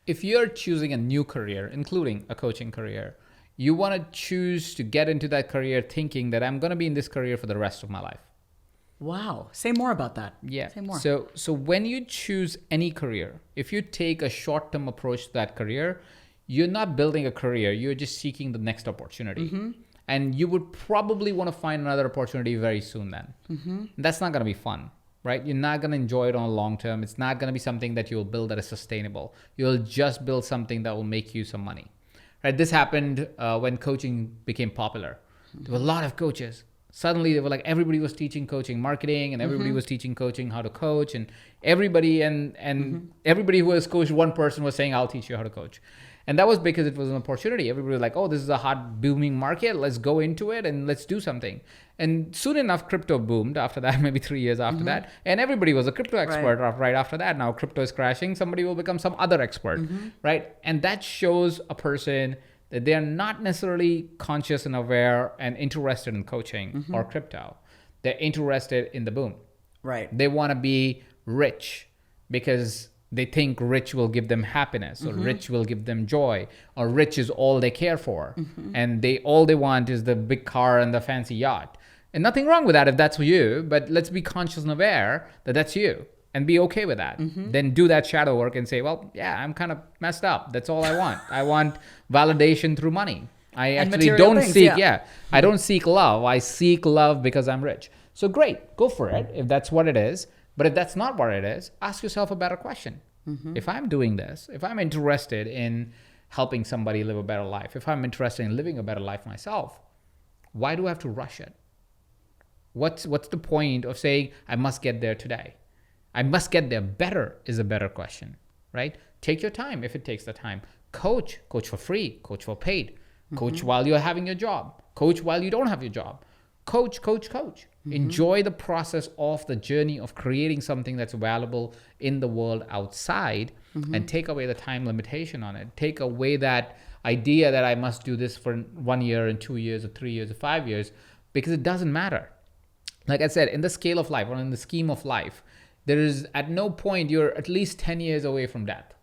If you're choosing a new career, including a coaching career, you want to choose to get into that career thinking that I'm going to be in this career for the rest of my life. Wow. Say more about that. Yeah. Say more. So when you choose any career, if you take a short-term approach to that career, you're not building a career, you're just seeking the next opportunity. And you would probably want to find another opportunity very soon then. That's not going to be fun, right? You're not going to enjoy it on a long term. It's not going to be something that you'll build that is sustainable. You'll just build something that will make you some money, right? This happened when coaching became popular. There were a lot of coaches. Suddenly they were like, everybody was teaching coaching marketing and everybody was teaching coaching how to coach, and everybody everybody who was coached one person was saying, I'll teach you how to coach. And that was because it was an opportunity. Everybody was like, oh, this is a hot booming market. Let's go into it and let's do something. And soon enough, crypto boomed after that, maybe 3 years after that. And everybody was a crypto expert right after that. Now crypto is crashing. Somebody will become some other expert, right? And that shows a person that they are not necessarily conscious and aware and interested in coaching or crypto. They're interested in the boom. Right. They want to be rich because they think rich will give them happiness, or rich will give them joy, or rich is all they care for. And all they want is the big car and the fancy yacht. And nothing wrong with that if that's you, but let's be conscious and aware that that's you and be okay with that. Then do that shadow work and say, well, yeah, I'm kind of messed up. That's all I want. I want validation through money. I actually don't seek, I don't seek love. I seek love because I'm rich. So great, go for it if that's what it is. But if that's not what it is, ask yourself a better question. If I'm doing this, if I'm interested in helping somebody live a better life, if I'm interested in living a better life myself, why do I have to rush it? What's the point of saying, I must get there today? I must get there better is a better question, right? Take your time if it takes the time. Coach for free, coach for paid, coach while you're having your job, coach while you don't have your job. Coach. Enjoy the process of the journey of creating something that's valuable in the world outside, and take away the time limitation on it. Take away that idea that I must do this for 1 year and 2 years or 3 years or 5 years, because it doesn't matter. Like I said, in the scale of life or in the scheme of life, there is at no point you're at least 10 years away from death.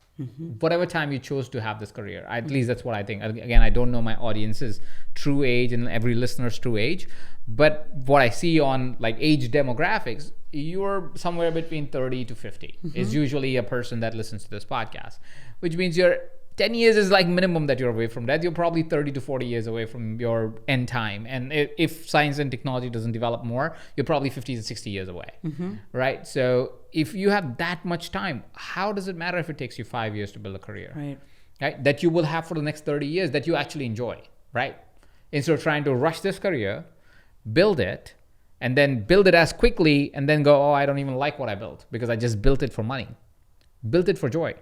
Whatever time you chose to have this career, at least that's what I think. Again, I don't know my audience's true age and every listener's true age, but what I see on like age demographics, you're somewhere between 30 to 50 is usually a person that listens to this podcast, which means you're 10 years is like minimum that you're away from death. You're probably 30 to 40 years away from your end time. And if science and technology doesn't develop more, you're probably 50 to 60 years away, right? So if you have that much time, how does it matter if it takes you 5 years to build a career, right? That you will have for the next 30 years that you actually enjoy, right? Instead of trying to rush this career, build it, and then build it as quickly and then go, oh, I don't even like what I built because I just built it for money. Build it for joy,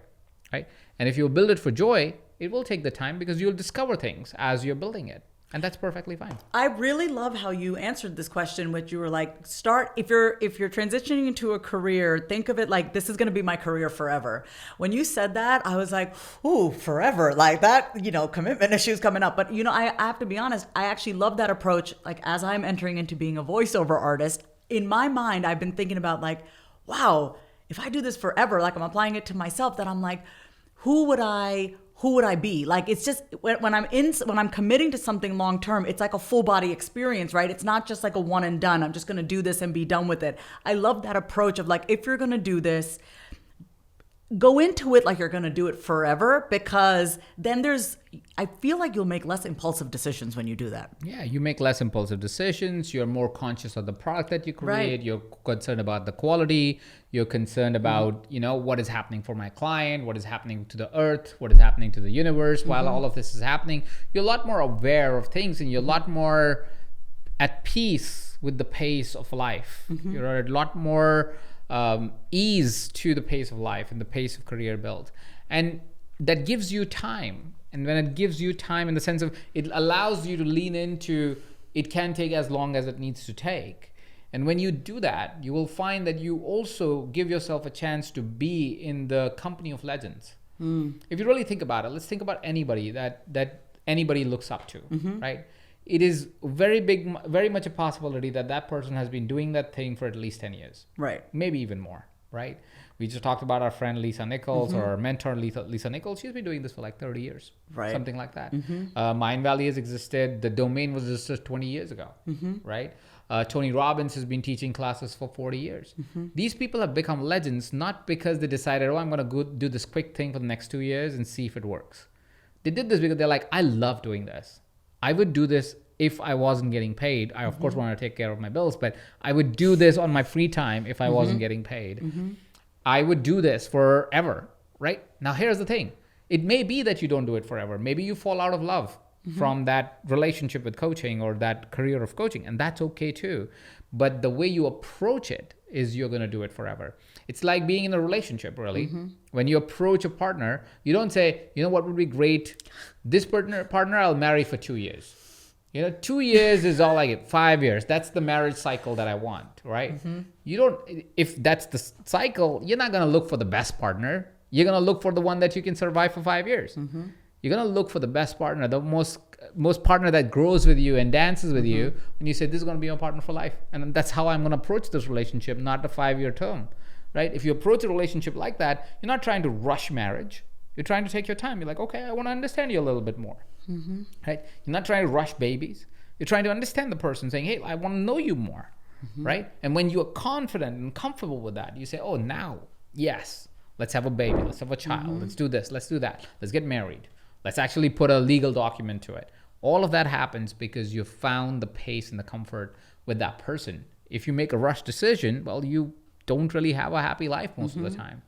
right? And if you build it for joy, it will take the time because you'll discover things as you're building it. And that's perfectly fine. I really love how you answered this question, which you were like, start, if you're transitioning into a career, think of it like, this is going to be my career forever. When you said that, I was like, ooh, forever, like that, commitment issues coming up. But, I have to be honest, I actually love that approach. Like, as I'm entering into being a voiceover artist, in my mind, I've been thinking about like, wow, if I do this forever, like I'm applying it to myself, that I'm like, who would I be? Like, it's just when I'm committing to something long term, it's like a full body experience, right? It's not just like a one and done. I'm just going to do this and be done with it. I love that approach of like, if you're going to do this, go into it like you're going to do it forever, because then I feel like you'll make less impulsive decisions when you do that. Yeah, you make less impulsive decisions. You're more conscious of the product that you create. Right. You're concerned about the quality. You're concerned about, what is happening for my client, what is happening to the earth, what is happening to the universe while all of this is happening. You're a lot more aware of things, and you're a lot more at peace with the pace of life. You're a lot more ease to the pace of life and the pace of career build. And that gives you time. And when it gives you time in the sense of it allows you to lean into, it can take as long as it needs to take. And when you do that, you will find that you also give yourself a chance to be in the company of legends. If you really think about it, let's think about anybody that anybody looks up to, right? It is very much a possibility that person has been doing that thing for at least 10 years. Right. Maybe even more, right? We just talked about our friend Lisa Nichols or our mentor Lisa Nichols. She's been doing this for like 30 years, Right. something like that. Mind Valley has existed. The domain was just 20 years ago, right? Tony Robbins has been teaching classes for 40 years. These people have become legends not because they decided, oh, I'm going to go do this quick thing for the next 2 years and see if it works. They did this because they're like, I love doing this. I would do this if I wasn't getting paid. I, of course, want to take care of my bills, but I would do this on my free time if I wasn't getting paid. I would do this forever, right? Now, here's the thing. It may be that you don't do it forever. Maybe you fall out of love from that relationship with coaching or that career of coaching, and that's okay too. But the way you approach it is you're going to do it forever. It's like being in a relationship, really. When you approach a partner, you don't say, you know what would be great? This partner I'll marry for 2 years. 2 years is all I get. 5 years. That's the marriage cycle that I want, right? You don't, if that's the cycle, you're not going to look for the best partner. You're going to look for the one that you can survive for 5 years. You're going to look for the best partner, the most partner that grows with you and dances with you. When you say, this is going to be my partner for life. And that's how I'm going to approach this relationship, not the 5-year term, right? If you approach a relationship like that, you're not trying to rush marriage. You're trying to take your time. You're like, okay, I want to understand you a little bit more. Right? You're not trying to rush babies. You're trying to understand the person, saying, hey, I want to know you more, right? And when you are confident and comfortable with that, you say, oh, now, yes, let's have a baby. Let's have a child. Let's do this. Let's do that. Let's get married. Let's actually put a legal document to it. All of that happens because you found the pace and the comfort with that person. If you make a rush decision, well, you don't really have a happy life most of the time.